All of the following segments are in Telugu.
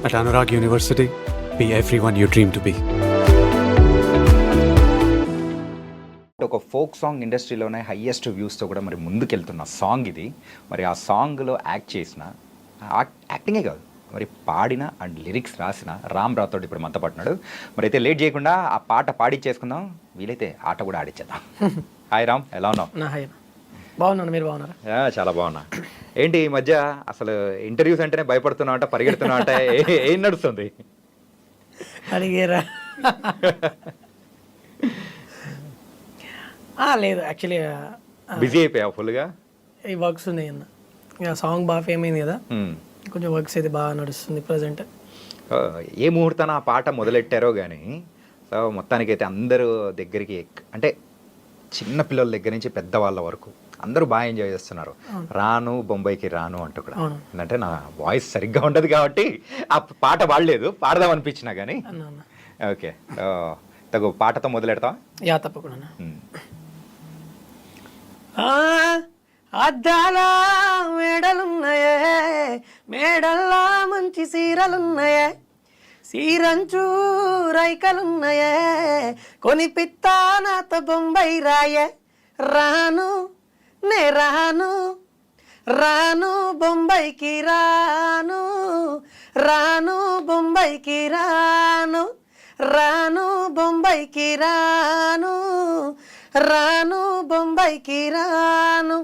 At Anurag University, be everyone you dream to be. ఒక ఫోక్ సాంగ్ ఇండస్ట్రీలోనే హైయెస్ట్ వ్యూస్తో కూడా మరి ముందుకెళ్తున్న సాంగ్ ఇది. మరి ఆ సాంగ్లో యాక్ట్ చేసిన యాక్టింగే కాదు, మరి పాడిన అండ్ లిరిక్స్ రాసిన రామ్ రాథోడ్ ఇప్పుడు మనతో పడుతున్నాడు. మరి అయితే లేట్ చేయకుండా ఆ పాట పాడిచ్చేసుకుందాం, వీలైతే ఆట కూడా ఆడిచ్చేద్దాం. హాయ్ రామ్, ఎలా ఉన్నావు? బాగున్నాను, మీరు బాగున్నారా? చాలా బాగున్నా. ఏంటి ఈ మధ్య అసలు ఇంటర్వ్యూస్ అంటేనే భయపడుతున్నావు అంట, పరిగెడుతున్నావు అంట, ఏం నడుస్తుంది? అడిగేరా? లేదు, యాక్చువల్లీ బిజీ అయిపోయావు ఫుల్గా? ఈ వర్క్స్ ఉన్నాయి అన్న, ఇక సాంగ్ బాగా ఫేమ్ అయింది కదా, కొంచెం వర్క్స్ అయితే బాగా నడుస్తుంది ప్రజెంట్. ఏ ముహూర్తాన ఆ పాట మొదలెట్టారో కానీ సో మొత్తానికైతే అందరూ దగ్గరికి అంటే చిన్న పిల్లల దగ్గర నుంచి పెద్దవాళ్ళ వరకు అందరూ బాగా ఎంజాయ్ చేస్తున్నారు. రాను బొంబాయికి రాను అంటూ కూడా. ఎందుకంటే నా వాయిస్ సరిగ్గా ఉండదు కాబట్టి ఆ పాట పాడలేదు, పాడదాం అనిపించినా కానీ. ఓకే, తగు పాటతో మొదలెడతావా? యా, తప్పకుండా. అద్దాల మేడలున్నాయే, మేడల్లా మంచి సీరలున్నాయే, సీరంచు రైకలున్నాయే, కొనిపిత్తా నాతో బొంబాయి రాయే, రాను నే రాను, రాను బొంబాయికి రాను, రాను బొంబాయికి రాను, రాను బొంబాయికి రాను, రాను బొంబాయికి రాను.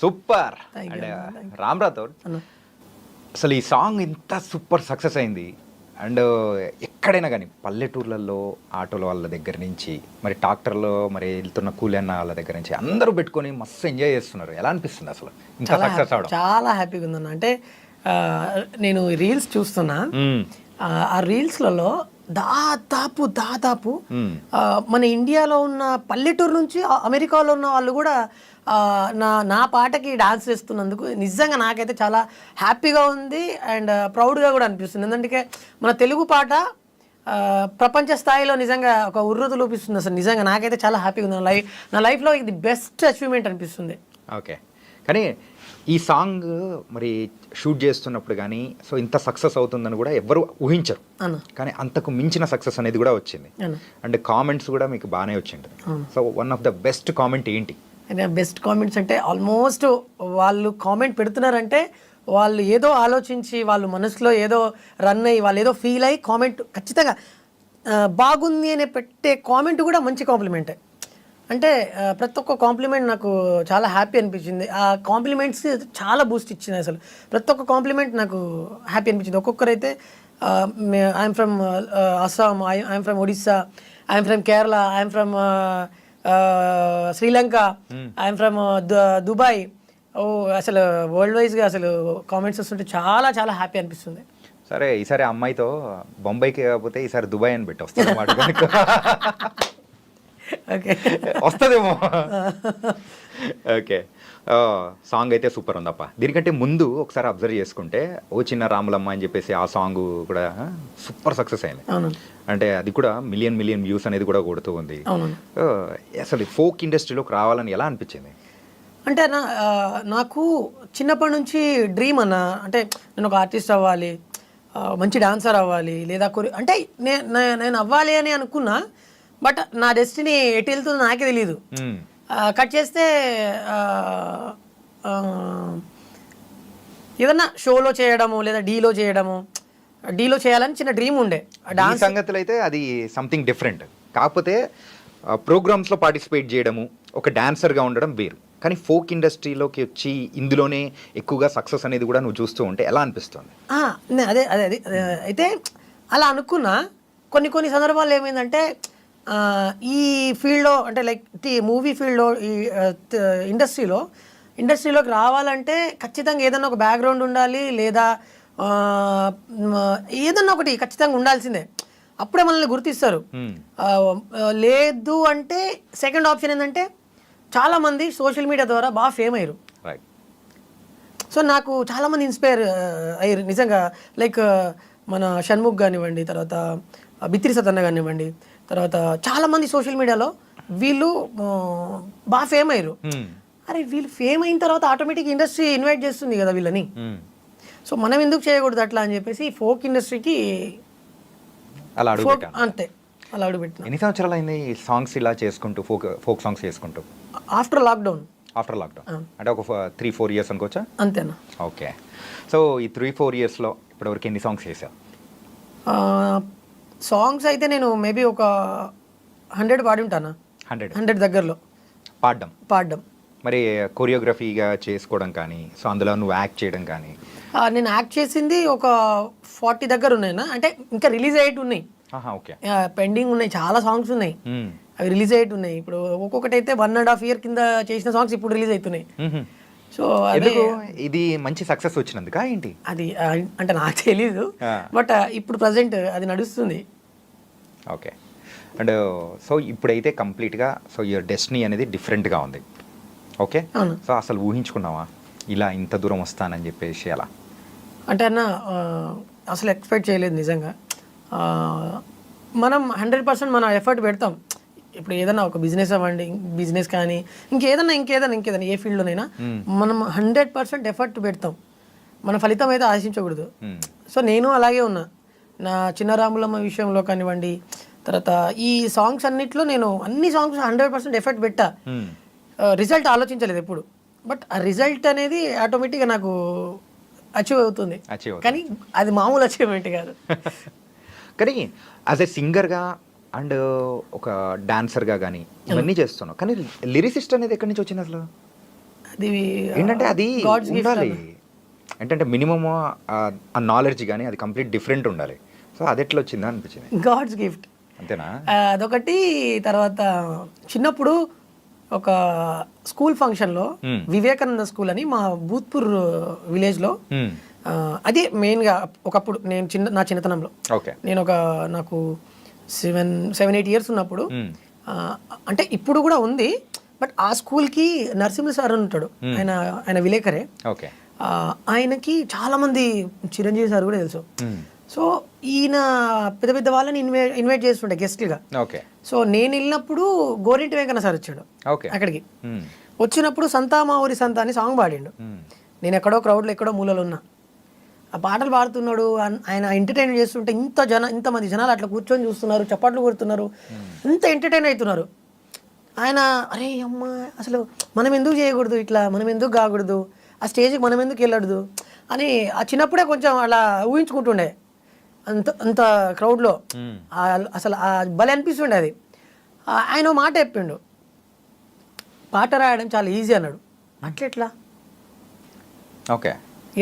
సూపర్. అండ్ రామ్ రాథోడ్, అసలు ఈ సాంగ్ ఇంత సూపర్ సక్సెస్ అయింది. అండ్ ఎక్కడైనా కానీ పల్లెటూర్లలో ఆటోల వాళ్ళ దగ్గర నుంచి, మరి ట్రాక్టర్లో మరి వెళ్తున్న కూలన్న వాళ్ళ దగ్గర నుంచి అందరూ పెట్టుకొని మస్తు ఎంజాయ్ చేస్తున్నారు. ఎలా అనిపిస్తుంది అసలు ఇంత సక్సెస్ అవడం? చాలా హ్యాపీగా ఉందన్న. అంటే నేను రీల్స్ చూస్తున్నా, ఆ రీల్స్లలో దాదాపు మన ఇండియాలో ఉన్న పల్లెటూరు నుంచి అమెరికాలో ఉన్న వాళ్ళు కూడా నా పాటకి డాన్స్ చేస్తున్నందుకు నిజంగా నాకైతే చాలా హ్యాపీగా ఉంది అండ్ ప్రౌడ్గా కూడా అనిపిస్తుంది. ఎందుకంటే మన తెలుగు పాట ప్రపంచ స్థాయిలో నిజంగా ఒక ఉర్రూతు లోపిస్తుంది. అసలు నిజంగా నాకైతే చాలా హ్యాపీగా ఉంది. నా లైఫ్లో ఇది బెస్ట్ అచీవ్మెంట్ అనిపిస్తుంది. ఓకే, కానీ ఈ సాంగ్ మరి షూట్ చేస్తున్నప్పుడు కానీ సో ఇంత సక్సెస్ అవుతుందని కూడా ఎవరు ఊహించరు, కానీ అంతకు మించిన సక్సెస్ అనేది కూడా వచ్చింది. అండ్ కామెంట్స్ కూడా మీకు బాగానే వచ్చింది. So one of the best comment ఏంటి? బెస్ట్ కామెంట్స్ అంటే ఆల్మోస్ట్ వాళ్ళు కామెంట్ పెడుతున్నారంటే వాళ్ళు ఏదో ఆలోచించి, వాళ్ళు మనసులో ఏదో రన్ అయ్యి, వాళ్ళు ఏదో ఫీల్ అయ్యి కామెంట్ ఖచ్చితంగా బాగుంది అని పెట్టే కామెంట్ కూడా మంచి కాంప్లిమెంటే. అంటే ప్రతి ఒక్క కాంప్లిమెంట్ నాకు చాలా హ్యాపీ అనిపించింది. ఆ కాంప్లిమెంట్స్ చాలా బూస్ట్ ఇచ్చింది. అసలు ప్రతి ఒక్క కాంప్లిమెంట్ నాకు హ్యాపీ అనిపించింది. ఒక్కొక్కరైతే I'm from Assam, I'm from Odisha, I'm from Kerala, I'm from Sri Lanka, I'm from Dubai. అసలు వరల్డ్ వైజ్గా అసలు కామెంట్స్ వస్తుంటే చాలా చాలా హ్యాపీ అనిపిస్తుంది. సరే, ఈసారి అమ్మాయితో బొంబాయికి కాకపోతే ఈసారి దుబాయ్ అని పెట్టి వస్తుంది. ఓకే, వస్తుందేమో. ఓకే, సాంగ్ అయితే సూపర్ ఉందప్ప. దీనికంటే ముందు ఒకసారి అబ్జర్వ్ చేసుకుంటే ఓ చిన్న రాములమ్మ అని చెప్పేసి ఆ సాంగ్ కూడా సూపర్ సక్సెస్ అయింది. అంటే అది కూడా మిలియన్ వ్యూస్ అనేది కూడా కొడుతూ ఉంది. అసలు ఫోక్ ఇండస్ట్రీలోకి రావాలని ఎలా అనిపించింది? అంటే నాకు చిన్నప్పటి నుంచి డ్రీమ్ అన్న, అంటే నేను ఒక ఆర్టిస్ట్ అవ్వాలి, మంచి డాన్సర్ అవ్వాలి, లేదా అంటే నేను అవ్వాలి అని అనుకున్నా. బట్ నా డెస్టినీ ఎటు వెళ్తుందో నాకే తెలీదు. కట్ చేస్తే ఏదన్నా షోలో చేయడము లేదా డీలో చేయడము, డీలో చేయాలని చిన్న డ్రీమ్ ఉండే. డాన్స్ సంగతులు అయితే అది సంథింగ్ డిఫరెంట్. కాకపోతే ప్రోగ్రామ్స్లో పార్టిసిపేట్ చేయడము, ఒక డాన్సర్గా ఉండడం వేరు. కానీ ఫోక్ ఇండస్ట్రీలోకి వచ్చి ఇందులోనే ఎక్కువగా సక్సెస్ అనేది కూడా నువ్వు చూస్తూ ఉంటే ఎలా అనిపిస్తుంది? అదే అదే అదే అయితే అలా అనుకున్నా. కొన్ని సందర్భాల్లో ఏమైందంటే ఈ ఫీల్డ్లో అంటే లైక్ మూవీ ఫీల్డ్లో ఈ ఇండస్ట్రీలోకి రావాలంటే ఖచ్చితంగా ఏదన్నా ఒక బ్యాక్గ్రౌండ్ ఉండాలి, లేదా ఏదన్నా ఒకటి ఖచ్చితంగా ఉండాల్సిందే. అప్పుడే మనల్ని గుర్తిస్తారు. లేదు అంటే సెకండ్ ఆప్షన్ ఏంటంటే చాలామంది సోషల్ మీడియా ద్వారా బాగా ఫేమ్ అయ్యారు. సో నాకు చాలామంది ఇన్స్పైర్ అయ్యారు నిజంగా. లైక్ మన షణ్ముఖ్ కానివ్వండి, తర్వాత బిత్రి సతన్న కానివ్వండి, తర్వాత చాలామంది సోషల్ మీడియాలో వీళ్ళు బాగా ఫేమ్ అయ్యారు. అరే వీళ్ళు ఫేమ్ అయిన తర్వాత ఆటోమేటిక్ ఇండస్ట్రీ ఇన్వైట్ చేస్తుంది కదా వీళ్ళని. సో మనం ఎందుకు చేయకూడదు అట్లా అని చెప్పేసి ఫోక్ ఇండస్ట్రీకి అలా అడుగు ఫోక్ పెట్టాను. అంతే అలా అడుగుపెట్టిన. ఎన్ని సంవత్సరాలు అయింది ఈ సాంగ్స్ ఇలా చేసుకుంటూ ఫోక్ సాంగ్స్ చేసుకుంటూ? After lockdown. ఆఫ్టర్ లాక్డౌన్ అంటే ఒక 3-4 ఇయర్స్ అనుకోవచ్చా? అంతేనా. ఓకే. సో ఈ 3-4 ఇయర్స్లో ఇప్పటివరకు ఎన్ని సాంగ్స్ చేసావు? సాంగ్స్ అయితే నేను మేబీ ఒక 100 పాడి ఉంటానా. 100 దగ్గరలో పాడడం. మరి కొరియోగ్రఫీగా చేసుకోవడం కానీ, సో అందులో నువ్వు యాక్ట్ చేయడం కానీ? నేను యాక్ట్ చేసింది ఒక 40 దగ్గర ఉన్నాయినా, అంటే ఇంకా రిలీజ్ అయ్యేటి ఉన్నాయి. ఓకే. పెండింగ్ ఉన్నాయి, చాలా సాంగ్స్ ఉన్నాయి అవి రిలీజ్ అయ్యేటి ఉన్నాయి. ఇప్పుడు ఒక్కొక్కటి అయితే 1.5 year కింద చేసిన సాంగ్స్ ఇప్పుడు రిలీజ్ అవుతున్నాయి. సో ఎందుకు ఇది మంచి సక్సెస్ వచ్చినందుక ఏంటి? అది అంటే నాకు తెలీదు, బట్ ఇప్పుడు ప్రజెంట్ అది నడుస్తుంది. ఓకే. అండ్ సో ఇప్పుడైతే కంప్లీట్గా సో యువర్ డెస్టినీ అనేది డిఫరెంట్గా ఉంది. ఓకే. సో అసలు ఊహించుకున్నావా ఇలా ఇంత దూరం వస్తానని చెప్పేసి? అలా అంటే అన్న అసలు ఎక్స్పెక్ట్ చేయలేదు నిజంగా. మనం 100% మన ఎఫర్ట్ పెడతాం. ఇప్పుడు ఏదైనా ఒక బిజినెస్ అవ్వండి, బిజినెస్ కానీ ఇంకేదైనా ఏ ఫీల్డ్లోనైనా మనం 100% ఎఫర్ట్ పెడతాం. మన ఫలితం అయితే ఆశించకూడదు. సో నేను అలాగే ఉన్నా. నా చిన్న రాములమ్మ విషయంలో కానివ్వండి, తర్వాత ఈ సాంగ్స్ అన్నిట్లో నేను అన్ని సాంగ్స్ 100% ఎఫర్ట్ పెట్టా. రిజల్ట్ ఆలోచించలేదు ఎప్పుడు, బట్ ఆ రిజల్ట్ అనేది ఆటోమేటిక్గా నాకు అచీవ్ అవుతుంది. కానీ అది మామూలు అచీవ్మెంట్ కాదు. కానీ యాజ్ ఎ సింగర్గా అండ్ ఒక డాన్సర్గా కానీ ఇవన్నీ చేస్తున్నావు, కానీ లిరిసిస్ట్ అనేది ఎక్కడి నుంచి వచ్చింది అసలు? అది ఏంటంటే అది ఉండాలి, ఏంటంటే మినిమమ్ ఆ నాలెడ్జ్ కానీ అది కంప్లీట్ డిఫరెంట్ ఉండాలి. సో అది ఎట్లా వచ్చిందా అనిపించింది? గాడ్స్ గిఫ్ట్ అంతేనా? అదొకటి. తర్వాత చిన్నప్పుడు ఒక స్కూల్ ఫంక్షన్లో వివేకానంద స్కూల్ అని మా భూత్పూర్ విలేజ్లో, అదే మెయిన్గా ఒకప్పుడు నా చిన్నతనంలో నేను నాకు 7-8 years ఉన్నప్పుడు, అంటే ఇప్పుడు కూడా ఉంది, బట్ ఆ స్కూల్కి నరసింహ సార్ అని ఉంటాడు, ఆయన విలేకరే. ఆయనకి చాలా మంది, చిరంజీవి సార్ కూడా తెలుసు. సో ఈయన పెద్ద పెద్ద వాళ్ళని ఇన్వైట్ చేస్తుండే గెస్ట్లుగా. సో నేను వెళ్ళినప్పుడు గోరింటి వెంకన్న సార్ వచ్చాడు అక్కడికి. వచ్చినప్పుడు సంతా మా ఊరి సంత అని సాంగ్ పాడిండు. నేను ఎక్కడో క్రౌడ్లో ఎక్కడో మూలలో ఉన్నా, ఆ పాటలు పాడుతున్నాడు. ఆయన ఎంటర్టైన్ చేస్తుంటే ఇంతమంది జనాలు అట్లా కూర్చొని చూస్తున్నారు, చప్పట్లు కొడుతున్నారు, ఇంత ఎంటర్టైన్ అవుతున్నారు. ఆయన అరే అమ్మ అసలు మనం ఎందుకు చేయకూడదు, ఇట్లా మనం ఎందుకు కాకూడదు, ఆ స్టేజ్కి మనం ఎందుకు వెళ్ళకూడదు అని ఆ చిన్నప్పుడే కొంచెం అలా ఊహించుకుంటుండే. అంత క్రౌడ్లో అసలు భలే అనిపిస్తుండే అది. ఆయన మాట చెప్పిండు, పాట రాయడం చాలా ఈజీ అన్నాడు. అట్లెట్లా, ఓకే,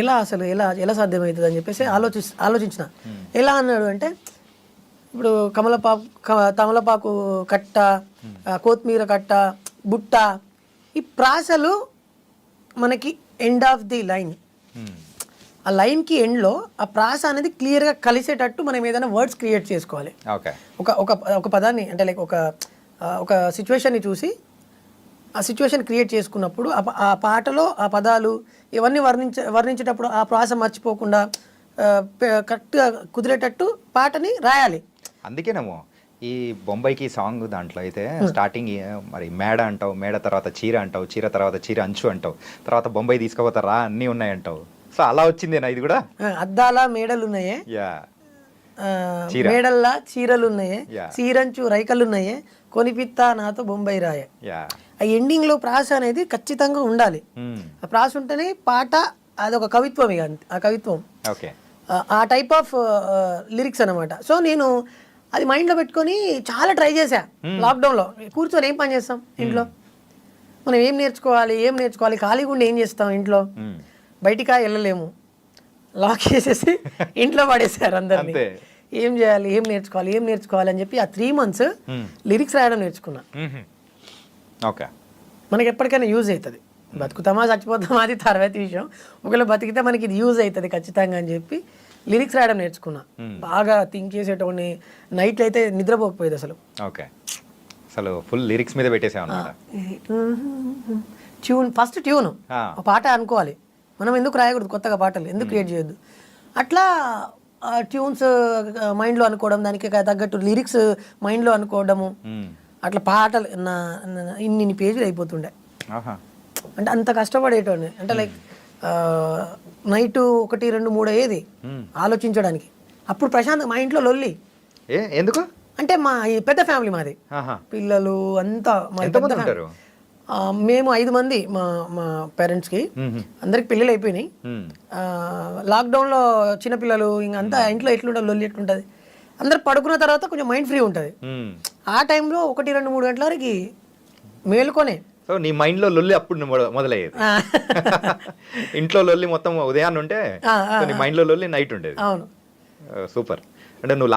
ఎలా అసలు ఎలా సాధ్యమవుతుంది అని చెప్పేసి ఆలోచించిన. ఎలా అన్నాడు అంటే, ఇప్పుడు తమలపాకు కట్ట, కొత్తిమీర కట్ట, బుట్ట, ఈ ప్రాసలు మనకి ఎండ్ ఆఫ్ ది లైన్, ఆ లైన్కి ఎండ్లో ఆ ప్రాస అనేది క్లియర్గా కలిసేటట్టు మనం ఏదైనా వర్డ్స్ క్రియేట్ చేసుకోవాలి. ఒక పదాన్ని అంటే లైక్ ఒక సిచ్యువేషన్ని చూసి ఆ సిచ్యువేషన్ క్రియేట్ చేసుకున్నప్పుడు ఆ పాటలో ఆ పదాలు ఇవన్నీ వర్ణించేటప్పుడు ఆ ప్రాస మర్చిపోకుండా కరెక్ట్గా కుదిరేటట్టు పాటని రాయాలి. అందుకేనేమో ఈ బొంబాయికి సాంగ్ దాంట్లో అయితే స్టార్టింగ్ మరి మేడ అంటావు, మేడ తర్వాత చీర అంటావు, చీర తర్వాత చీర అంచు అంటావు, తర్వాత బొంబాయి తీసుకుపోతారా అన్నీ ఉన్నాయి అంటావు. సో అలా వచ్చిందేనా ఇది కూడా? అద్దాల మేడలు ఉన్నాయే, మేడల్లా చీరలు ఉన్నాయే, చీరంచు రైకలు ఉన్నాయే, కొనిపిత్తా నాతో బొంబాయి రాయే. ఆ ఎండింగ్ లో ప్రాస అనేది ఖచ్చితంగా ఉండాలి. ఆ ప్రాస ఉంటేనే పాట అదొక కవిత్వం. ఇక ఆ కవిత్వం ఆ టైప్ ఆఫ్ లిరిక్స్ అనమాట. సో నేను అది మైండ్లో పెట్టుకొని చాలా ట్రై చేశా. లాక్డౌన్లో కూర్చొని ఏం పని చేస్తాం ఇంట్లో, మనం ఏం నేర్చుకోవాలి, ఖాళీగా ఉండి ఏం చేస్తాం ఇంట్లో, బయటికి వెళ్ళలేము, లాక్ చేసేసి ఇంట్లో పడేసారు అందరినీ. ఏం చేయాలి, ఏం నేర్చుకోవాలి అని చెప్పి ఆ 3 months లిరిక్స్ రాయడం నేర్చుకున్నా. ఓకే, మనకి ఎప్పటికైనా యూజ్ అవుతుంది. బతుకుతామా చచ్చిపోతామా అది తర్వాత విషయం, ఒకవేళ బతికితే మనకి ఇది యూజ్ అవుతుంది ఖచ్చితంగా అని చెప్పి లిరిక్స్ రాయడం నేర్చుకున్నా. బాగా థింక్ చేసేటోని, నైట్లో అయితే నిద్రపోకపోయేది అసలు. ఓకే, అసలు ఫుల్ లిరిక్స్ మీద పెట్టేసావు అన్నమాట. ఫస్ట్ ట్యూన్ పాట అనుకోవాలి, మనం ఎందుకు రాయకూడదు కొత్తగా పాటలు, ఎందుకు క్రియేట్ చేయొద్దు. అట్లా ట్యూన్స్ మైండ్లో అనుకోవడం, దానికి తగ్గట్టు లిరిక్స్ మైండ్లో అనుకోవడము, అట్లా పాటలు ఇన్ని పేజీలు అయిపోతుండే. అంటే అంత కష్టపడేటోని, అంటే లైక్ నైట్ 1, 2, 3 అయ్యేది ఆలోచించడానికి. అప్పుడు ప్రశాంత్ మా ఇంట్లో లొల్లి. ఎందుకు? అంటే మా ఈ పెద్ద ఫ్యామిలీ మాది, ఆహా. పిల్లలు అంతా మా ఎంతమంది పెద్ద ఉంటారు? మేము 5 మంది మా మా పేరెంట్స్కి. అందరికి పెళ్ళిళ్ళు అయిపోయినాయి. లాక్డౌన్లో చిన్నపిల్లలు ఇంక అంతా ఇంట్లో ఎట్లుంటుంది, లొల్లి ఎట్లుంటుంది. అందరు పడుకున్న తర్వాత కొంచెం మైండ్ ఫ్రీ ఉంటుంది. ఆ టైంలో 1, 2, 3 గంటల వరకు మేలుకొనే. సో నీ మైండ్లో లొల్లి అప్పుడు మొదలయ్యేది. ఇంట్లో లొల్లి మొత్తం ఉదయాన్నే ఉంటే నీ మైండ్లో లొల్లి నైట్ ఉండేది. అవును. సూపర్. అంటే నువ్వు